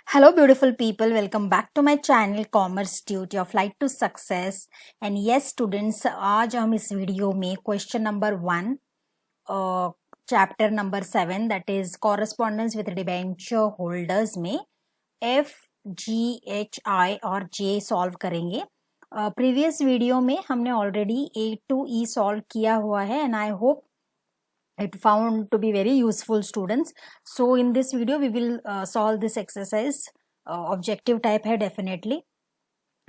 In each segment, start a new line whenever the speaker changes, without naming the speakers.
Hello beautiful people, welcome back to my channel Commerce Duty of Flight to Success. And yes students, आज हम इस video में question number 1 chapter number 7 that is correspondence with debenture holders में F G H I और J solve करेंगे. Previous video में हमने already A to E solve किया हुआ है and I hope it found to be very useful students. So in this video we will solve this exercise. Objective type hai definitely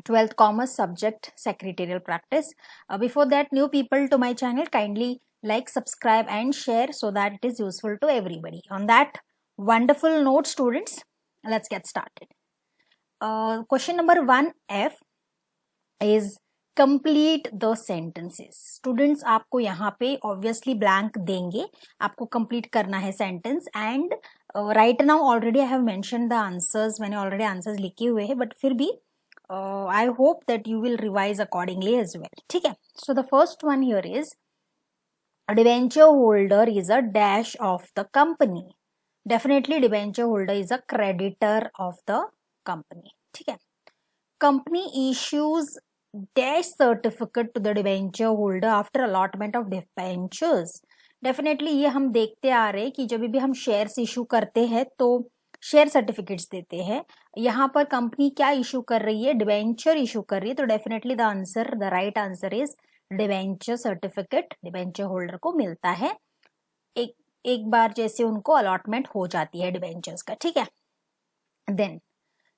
12th commerce subject secretarial practice. Before that, new people to my channel, kindly like, subscribe and share so that it is useful to everybody. On that wonderful note students, let's get started. Question number 1F is complete the sentences. Students आपको यहाँ पे obviously blank देंगे, आपको complete करना है sentence. And right now already I have mention the answers, मैंने already answers लिखे हुए हैं, बट फिर भी I hope that you will revise accordingly as well. ठीक है. So the first one here is debenture holder is a dash of the company. Definitely debenture holder is a creditor of the company. ठीक है. Company issues dash certificate to the debenture holder after allotment of debentures. Definitely ये हम देखते आ रहे हैं कि जब भी हम शेयर्स इशू करते हैं तो शेयर सर्टिफिकेट्स देते हैं. यहाँ पर कंपनी क्या इशू कर रही है? डिबेंचर इशू कर रही है. तो definitely the right answer is debenture certificate debenture holder को मिलता है एक बार जैसे उनको अलॉटमेंट हो जाती है डिबेंचर्स का. ठीक है. Then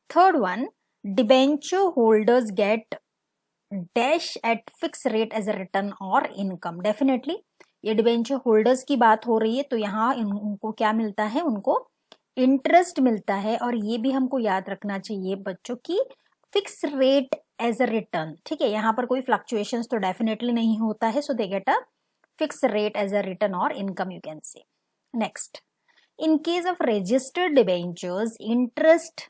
third one, debenture holders get dash at fix rate as a return और इनकम. डेफिनेटली ये डिबेंचर होल्डर्स की बात हो रही है, तो यहाँ उनको क्या मिलता है? उनको इंटरेस्ट मिलता है. और ये भी हमको याद रखना चाहिए बच्चों की fix rate as a return. ठीक है. यहाँ पर कोई फ्लक्चुएशंस तो डेफिनेटली नहीं होता है, so they get a fix rate as a return और income you can say. Next, in case of registered debentures interest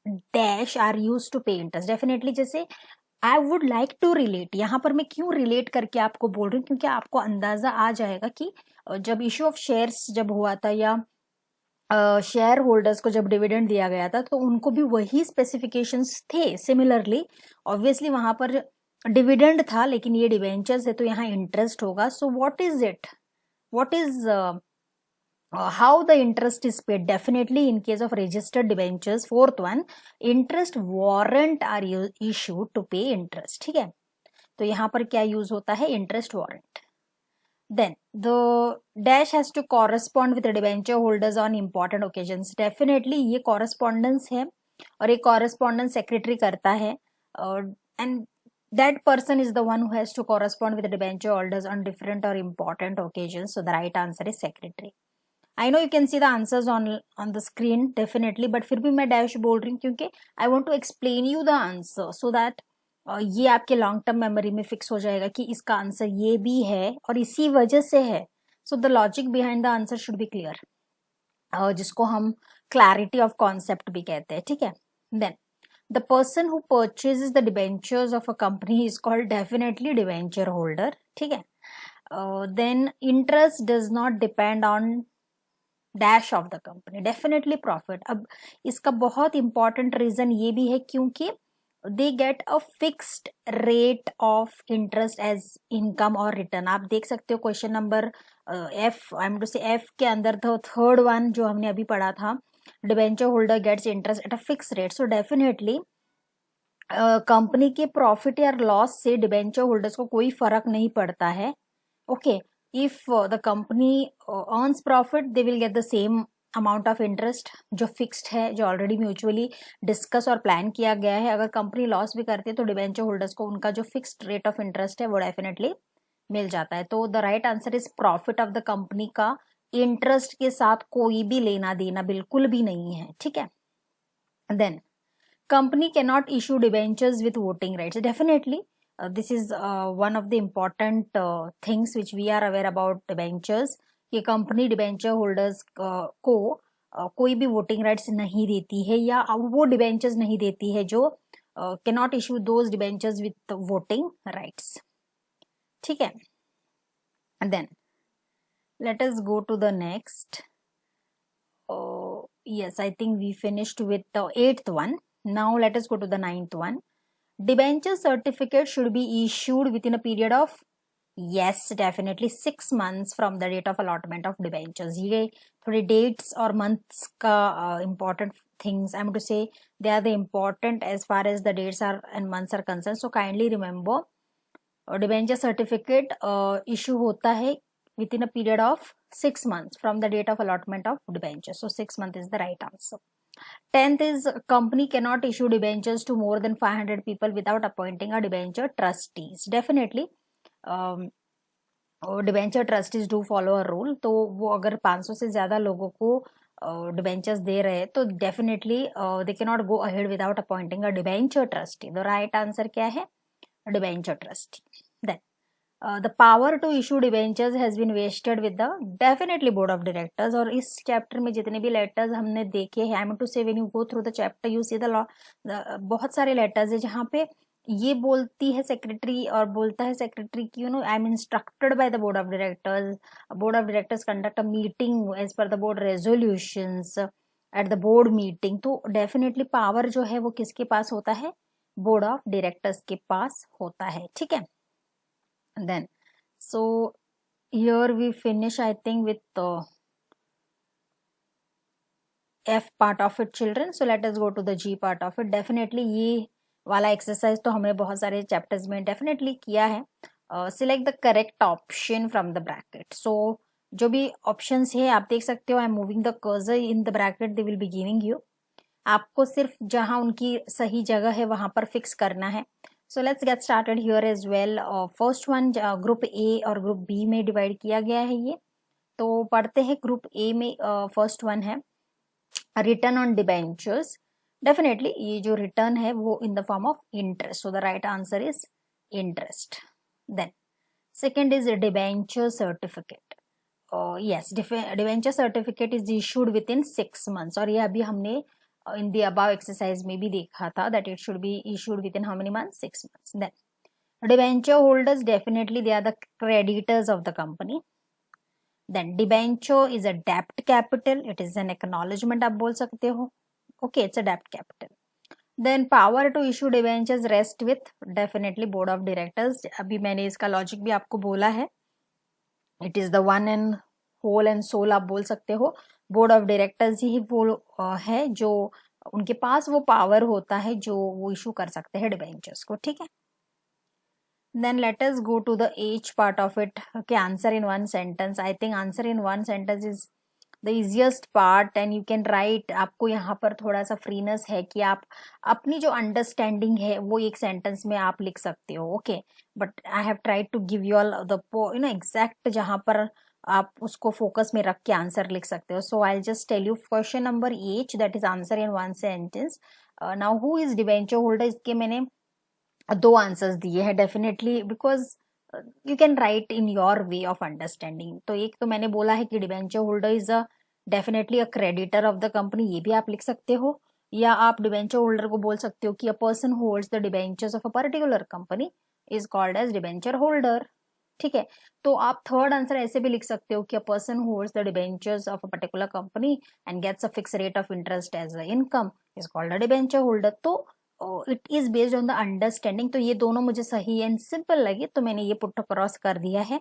dash are use to pay interest. Definitely जैसे I would like to relate, यहाँ पर मैं क्यों relate करके आपको बोल रही हूँ, क्योंकि आपको अंदाजा आ जाएगा कि जब इशू ऑफ शेयर्स जब हुआ था या शेयर होल्डर्स को जब डिविडेंड दिया गया था तो उनको भी वही स्पेसिफिकेशंस थे. सिमिलरली ऑब्वियसली वहां पर डिविडेंड था, लेकिन ये डिवेंचर्स है तो यहाँ इंटरेस्ट होगा. So what is it, what is how the interest is paid? Definitely in case of registered debentures, fourth one, interest warrant are issued to pay interest. ठीक है. तो यहाँ पर क्या यूज होता है? Interest warrant. Then the dash has to correspond with debenture holders on important occasions. Definitely ये correspondence है और ये कॉरेस्पॉन्डेंस सेक्रेटरी करता है. And that person is the one who has to correspond with the debenture holders on different or important occasions. So the right answer is secretary. I know you can see the answers on the screen definitely, but फिर भी मैं dash बोल रही हूँ क्योंकि I want to explain you the answer so that ये आपके long term memory में फिक्स हो जाएगा कि इसका आंसर ये भी है और इसी वजह से है. So the logic behind the answer should be clear, जिसको हम क्लैरिटी ऑफ कॉन्सेप्ट भी कहते हैं. ठीक है. Then the person who purchases the debentures of a company is called definitely debenture holder. ठीक है. Then interest does not depend on dash of the company. Definitely profit. अब इसका बहुत इंपॉर्टेंट रीजन ये भी है क्योंकि they get a fixed rate of interest as income और रिटर्न. आप देख सकते हो question number F, I am to से एफ के अंदर थर्ड वन जो हमने अभी पढ़ा था, debenture holder gets interest at a fix rate. So definitely company के प्रॉफिट या लॉस से डिबेंचर होल्डर्स को कोई फर्क नहीं पड़ता है. Okay. if the company earns profit, they will get the same amount of interest जो फिक्स्ड है, जो ऑलरेडी म्यूचुअली डिस्कस और प्लान किया गया है. अगर कंपनी लॉस भी करती है तो डिबेंचर होल्डर्स को उनका जो फिक्स्ड रेट ऑफ इंटरेस्ट है वो डेफिनेटली मिल जाता है. तो the right answer is profit of the company का इंटरेस्ट के साथ कोई भी लेना देना बिल्कुल भी नहीं है. ठीक है. Then company can not issue debentures with voting rights. Definitely this is one of the important things which we are aware about debentures कि कंपनी डिबेंचर होल्डर्स को कोई भी वोटिंग राइट्स नहीं देती है या वो डिबेंचर्स नहीं देती है जो can not issue those debentures with voting rights. ठीक है. Then let us go to the next. Yes, I think we finished with the 8th one. Now let us go to the 9th one. Debenture certificate should be issued within a period of, yes, definitely 6 months from the date of allotment of debentures. ये थोड़ी dates और months का important things, I'm to say they are the important as far as the dates are and months are concerned. So kindly remember, debenture certificate issue होता है within a period of 6 months from the date of allotment of debenture. So 6 months is the right answer. 10th is company cannot issue debentures to more than 500 people without appointing a debenture trustees. Definitely debenture trustees do a rule, तो वो अगर 500 से ज्यादा लोगों को debentures दे रहे हैं तो definitely they can not go ahead without appointing a debenture trustee. The right answer क्या है? Debenture trustee. Then the power to issue debentures has been vested with the definitely board of directors. और इस chapter में जितने भी letters हमने देखे हैं, आई एम टू से when you go through the chapter you see the बहुत सारे लेटर्स है जहाँ पे ये बोलती है सेक्रेटरी और बोलता है सेक्रेटरी की you know I am instructed by the board of directors. Board of directors conduct a meeting as per the board resolutions at the board meeting. तो डेफिनेटली पावर जो है वो किसके पास होता है? बोर्ड ऑफ डायरेक्टर्स के पास होता है. ठीक है. Then so here we finish I think with the F part of it, children. So let us go to the G part of it. Definitely ये वाला एक्सरसाइज तो हमने बहुत सारे चैप्टर्स में डेफिनेटली किया है. Select the correct option from the bracket. So जो भी ऑप्शंस है आप देख सकते हो. I am moving the cursor in the bracket, they will be giving you. आपको सिर्फ जहां उनकी सही जगह है वहां पर फिक्स करना है. So let's get started here as well. First one group A और ग्रुप बी में डिवाइड किया गया है ये. तो पढ़ते हैं. ग्रुप ए में फर्स्ट वन है रिटर्न ऑन डिबेंचर्स. डेफिनेटली ये जो रिटर्न है वो in the form of interest. So the right answer is interest. Then second is debenture certificate. Yes, debenture certificate is issued within 6 months. और ये अभी हमने in the above exercise में भी देखा था that it should be issued within how many months? 6 months. Then debenture holders, definitely they are the creditors of the company. Then debenture is a debt capital. It is an acknowledgement आप बोल सकते हो. Okay, it's a debt capital. Then power to issue debentures rest with definitely board of directors. अभी मैंने इसका logic भी आपको बोला है. It is the one and whole and soul आप बोल सकते हो. बोर्ड ऑफ डायरेक्टर्स ही वो है जो उनके पास वो पावर होता है जो वो इशू कर सकते हैं डिबेंचर्स को. ठीक है. Then let us go to the H part of it. Okay, answer in one sentence. I think answer in one sentence is the easiest part and you can write. आपको यहाँ पर थोड़ा सा फ्रीनेस है कि आप अपनी जो अंडरस्टैंडिंग है वो एक सेंटेंस में आप लिख सकते हो. Okay, but I have tried to give you all the you know exact जहाँ पर आप उसको फोकस में रख के आंसर लिख सकते हो. So I just tell you question number H that is answer in one sentence. Now who is debenture holder. इसके मैंने 2 आंसर्स दिए हैं definitely because you can write in your way of understanding. तो एक तो मैंने बोला है कि debenture holder is definitely a creditor of the company. ये भी आप लिख सकते हो. या आप डिबेंचर होल्डर को बोल सकते हो कि a person holds the debentures of a particular company is called as debenture holder. ठीक है. तो आप थर्ड आंसर ऐसे भी लिख सकते हो कि a person holds the debentures of a particular company and gets a fix rate of interest as a income is called a debenture holder. तो it is based on the understanding. तो ये दोनों मुझे सही एंड सिंपल लगे तो मैंने ये पुट अक्रॉस कर दिया है.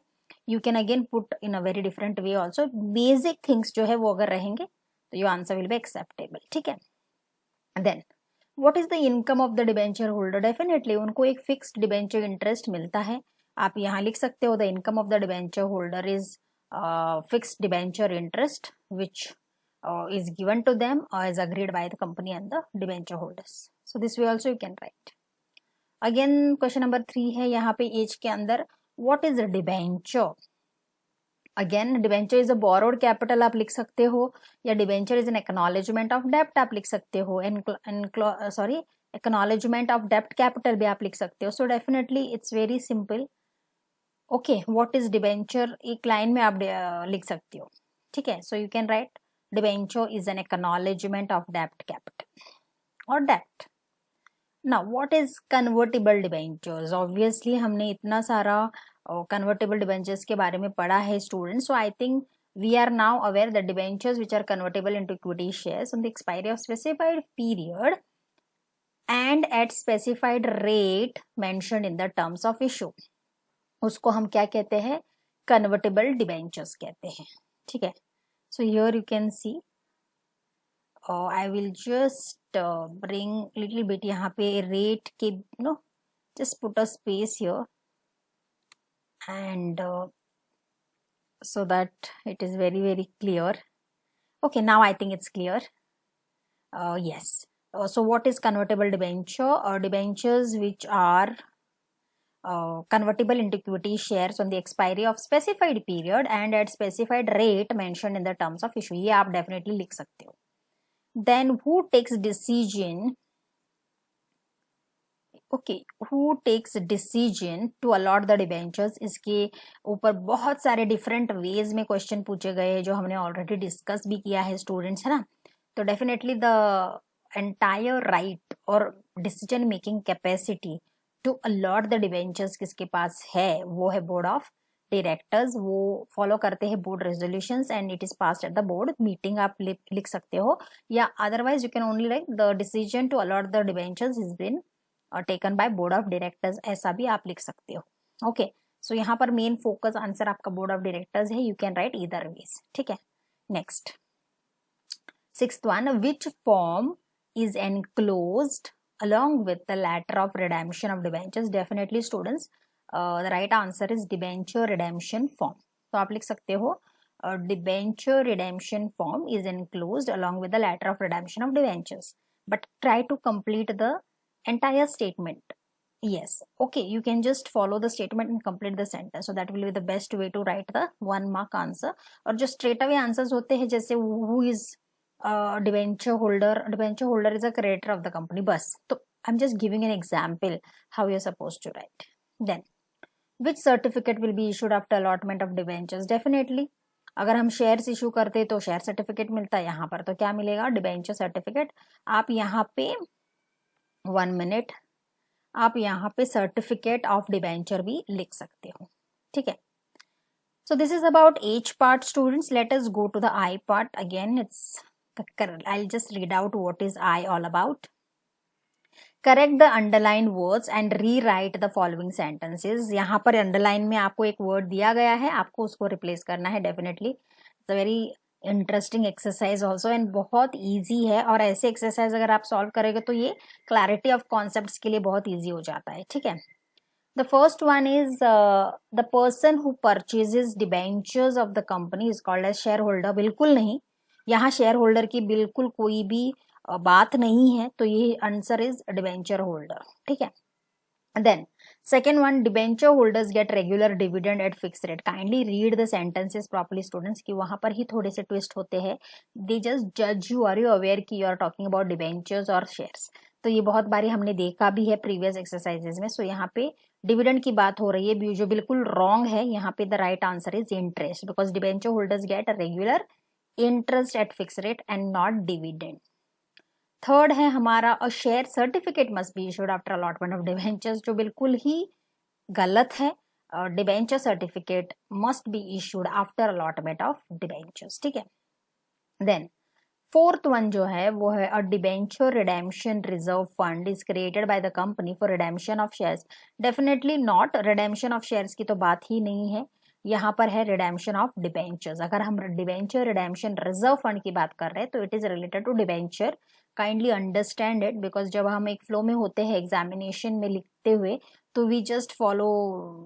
You can again put in a very different way also. Basic things जो है वो अगर रहेंगे तो your answer will be acceptable. ठीक है. Then what is the income of the debenture holder. Definitely उनको एक फिक्स्ड डिबेंचर इंटरेस्ट मिलता है. आप यहाँ लिख सकते हो the income of the debenture holder is fixed debenture interest which is given to them or is agreed by the company and the debenture holders. So this way also you can write. Again question number 3 है यहाँ पे age के अंदर. What is a debenture? Again debenture is a borrowed capital आप लिख सकते हो या debenture is an acknowledgement of debt आप लिख सकते हो. Acknowledgement of debt capital भी आप लिख सकते हो. So definitely it's very simple. Okay, what is debenture एक लाइन में आप लिख सकते हो. ठीक है. So you can write debenture is an acknowledgement of debt capital or debt. Now what is convertible debentures? Obviously हमने इतना सारा convertible debentures के बारे में पढ़ा है students. So I think we are now aware that debentures which are convertible into equity shares on the expiry of specified period and at specified rate mentioned in the terms of issue, उसको हम क्या कहते हैं, convertible debentures कहते हैं. ठीक है. So here you can see, I will just bring little bit यहाँ पे रेट के no, just put a space here and so that it is very very clear. Okay, now I think it's clear. Yes. So what is convertible debenture? Debentures which are convertible into equity shares on the expiry of specified period and at specified rate mentioned in the terms of issue. ये आप definitely लिख सकते हो. Then who takes decision? Okay, who takes decision to allot the debentures. इसके ऊपर बहुत सारे different ways में क्वेश्चन पूछे गए हैं जो हमने ऑलरेडी डिस्कस भी किया है स्टूडेंट्स, है ना. तो डेफिनेटली द एंटायर राइट और decision making capacity to allot the debentures किसके पास है, वो है बोर्ड ऑफ डायरेक्टर्स. वो फॉलो करते हैं board resolutions and it is passed at the board meeting. आप लिख सकते हो, या otherwise you can only write the decision to allot the debentures is been taken by board of directors, ऐसा भी आप लिख सकते हो. ओके, सो यहाँ पर मेन फोकस आंसर आपका बोर्ड ऑफ डायरेक्टर्स है. You can write either ways. ठीक है. Next, sixth one, which form is enclosed along with the letter of redemption of debentures. Definitely students, the right answer is debenture redemption form. तो आप लिख सकते हो debenture redemption form is enclosed along with the letter of redemption of debentures, but try to complete the entire statement. Yes, okay, you can just follow the statement and complete the sentence, so that will be the best way to write the 1 mark answer. और जो straight away answers होते हैं जैसे who is debenture holder is a creditor of the company, बस. तो I'm just giving an example how you're supposed to write. Then which certificate will be issued after allotment of debentures? Definitely अगर हम shares issue करते तो share certificate मिलता है, यहाँ पर तो क्या मिलेगा, डिबेंचर सर्टिफिकेट. आप यहाँ पे 1 मिनट, आप यहाँ पे सर्टिफिकेट ऑफ डिबेंचर भी लिख सकते हो. ठीक है. So this is about H part, students. Let us go to the I part. Again, I'll just read out what is I all about. Correct the underlined words and rewrite the following sentences. यहाँ पर underline में आपको एक word दिया गया है, आपको उसको replace करना है. Definitely, it's a very interesting exercise also and बहुत easy है. और ऐसे exercise अगर आप solve करेंगे तो ये clarity of concepts के लिए बहुत easy हो जाता है. ठीक है. The first one is the person who purchases debentures of the company is called as shareholder. बिल्कुल नहीं, यहाँ shareholder की बिल्कुल कोई भी बात नहीं है, तो ये आंसर इज डिबेंचर होल्डर. ठीक है. Then second one, debenture holders get regular dividend at fix rate. Kindly read the sentences properly students, की वहां पर ही थोड़े से ट्विस्ट होते हैं. दे जस्ट जज यू, आर यू अवेयर कि you are talking about debentures और शेयर्स. तो ये बहुत बारी हमने देखा भी है प्रीवियस एक्सरसाइजेस में. सो यहाँ पे डिविडेंड की बात हो रही है, जो बिल्कुल रॉन्ग है. यहाँ पे the right answer is interest, because debenture holders get regular interest at fix rate and not dividend. Third है हमारा, a share certificate must be issued after allotment of debentures, जो बिल्कुल ही गलत है. Debenture certificate must be issued after allotment of debentures. ठीक है. Then fourth one जो है वो है, a debenture redemption reserve fund is created by the company for redemption of shares. Definitely not, redemption of shares की तो बात ही नहीं है. यहाँ पर है रिडेम्पशन ऑफ डिबेंचर्स. अगर हम डिबेंचर रिडेम्पशन रिजर्व फंड की बात कर रहे हैं तो it is related to debenture. Kindly understand it, because जब हम एक फ्लो में होते हैं एग्जामिनेशन में लिखते हुए तो we just follow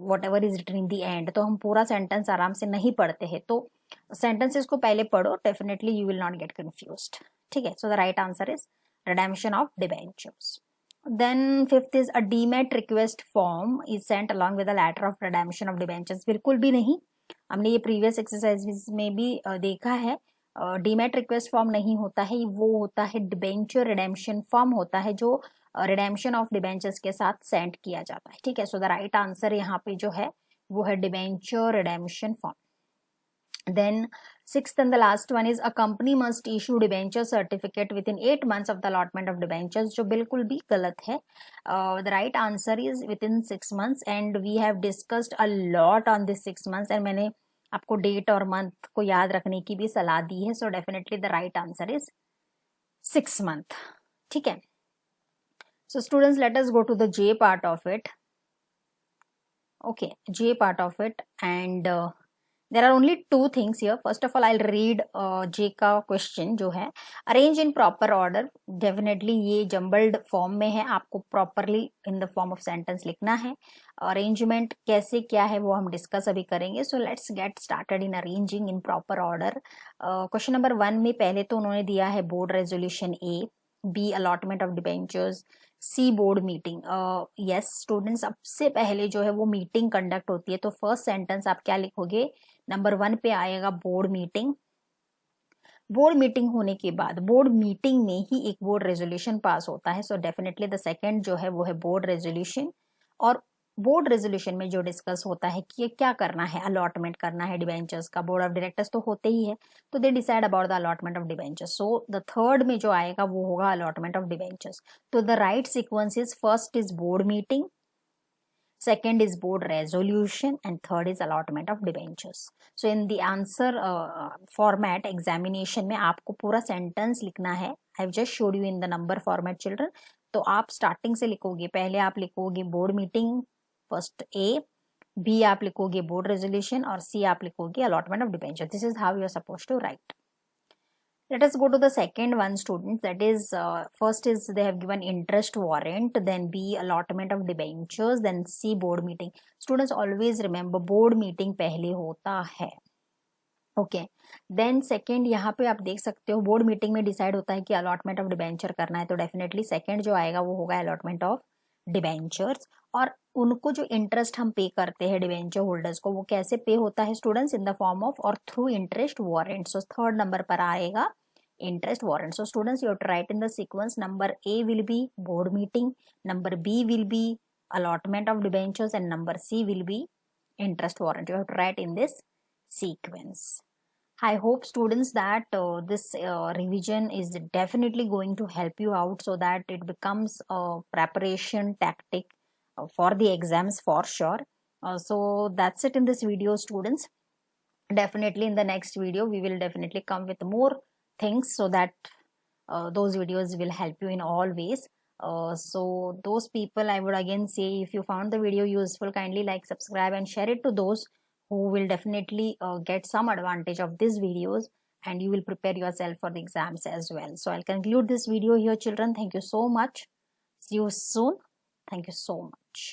whatever is written in the end, तो हम पूरा सेंटेंस आराम से नहीं पढ़ते हैं. तो सेंटेंसेस को पहले पढ़ो, definitely you will not gate confused. ठीक है. So the right answer is redemption of debentures. Then fifth is a demat request form is sent along with a letter of redemption of debentures. बिल्कुल भी नहीं, हमने ये previous exercise में भी देखा है. डीमेट रिक्वेस्ट फॉर्म नहीं होता है, वो होता है डिबेंचर रिडेम्पशन फॉर्म होता है, जो रिडेम्पशन ऑफ डिबेंचर्स के साथ सेंड किया जाता है. ठीक है. सो द राइट आंसर यहाँ पे जो है वो है debenture redemption form. Then sixth and the last one is, a company must issue debenture certificate within 8 months of the allotment of debentures, जो बिल्कुल भी गलत है. The right answer is within 6 months and we have discussed a lot on this 6 months and मैंने आपको date और month को याद रखने की भी सलाह दी है. So definitely the right answer is 6 month. ठीक है. So students, let us go to the J part of it. Okay, J part of it, and there are only two things here. First of all, I'll read J का question जो है, arrange in proper order. Definitely ये jumbled form में है, आपको properly in the form of sentence लिखना है. Arrangement कैसे क्या है वो हम discuss अभी करेंगे. So let's get started in arranging in proper order. Question number 1 में पहले तो उन्होंने दिया है board resolution A, B allotment of debentures, C board meeting. Yes students, सबसे पहले जो है वो मीटिंग कंडक्ट होती है. तो फर्स्ट सेंटेंस आप क्या लिखोगे? नंबर 1 पे आएगा बोर्ड मीटिंग. बोर्ड मीटिंग होने के बाद बोर्ड मीटिंग में ही एक बोर्ड रेजोल्यूशन पास होता है. सो डेफिनेटली द सेकंड जो है वो है बोर्ड रेजोल्यूशन. और बोर्ड रेजोल्यूशन में जो डिस्कस होता है कि क्या करना है, अलॉटमेंट करना है डिबेंचर्स का. बोर्ड ऑफ डायरेक्टर्स तो होते ही है, तो they decide about the allotment of debentures. So the third में जो आएगा वो होगा अलॉटमेंट ऑफ डिबेंचर्स. तो the right sequence is first is board meeting, second is board resolution, and third is allotment of debentures. So in the answer format examination में आपको पूरा sentence लिखना है. I've just showed you in the number format children. तो आप starting से लिखोगे. पहले आप लिखोगे board meeting, first A, B आप लिखोगे board resolution, और C आप लिखोगे allotment of debenture. This is how you are supposed to write. Let us go to the second one, students. That is, first is they have given interest warrant, then B allotment of debentures, then C board meeting. Students, always remember board meeting पहले होता है. Okay, then second यहाँ पे आप देख सकते हो board meeting में डिसाइड होता है कि अलॉटमेंट ऑफ डिबेंचर करना है. तो डेफिनेटली सेकेंड जो आएगा वो होगा अलॉटमेंट ऑफ डिबेंचर्स. और उनको जो इंटरेस्ट हम पे करते हैं डिबेंचर होल्डर्स को, वो कैसे पे होता है students? In the form of और through interest warrant. So third number पर आएगा interest warrant. So students, you have to write in the sequence. Number A will be board meeting, number B will be allotment of debentures, and number C will be interest warrant. You have to write in this sequence. I hope students that this revision is definitely going to help you out, so that it becomes a preparation tactic for the exams for sure. So that's it in this video, students. Definitely in the next video we will definitely come with more things, so that those videos will help you in all ways. So those people, I would again say, if you found the video useful, kindly like, subscribe, and share it to those who will definitely get some advantage of these videos, and you will prepare yourself for the exams as well. So I'll conclude this video here, children. Thank you so much. See you soon. Thank you so much.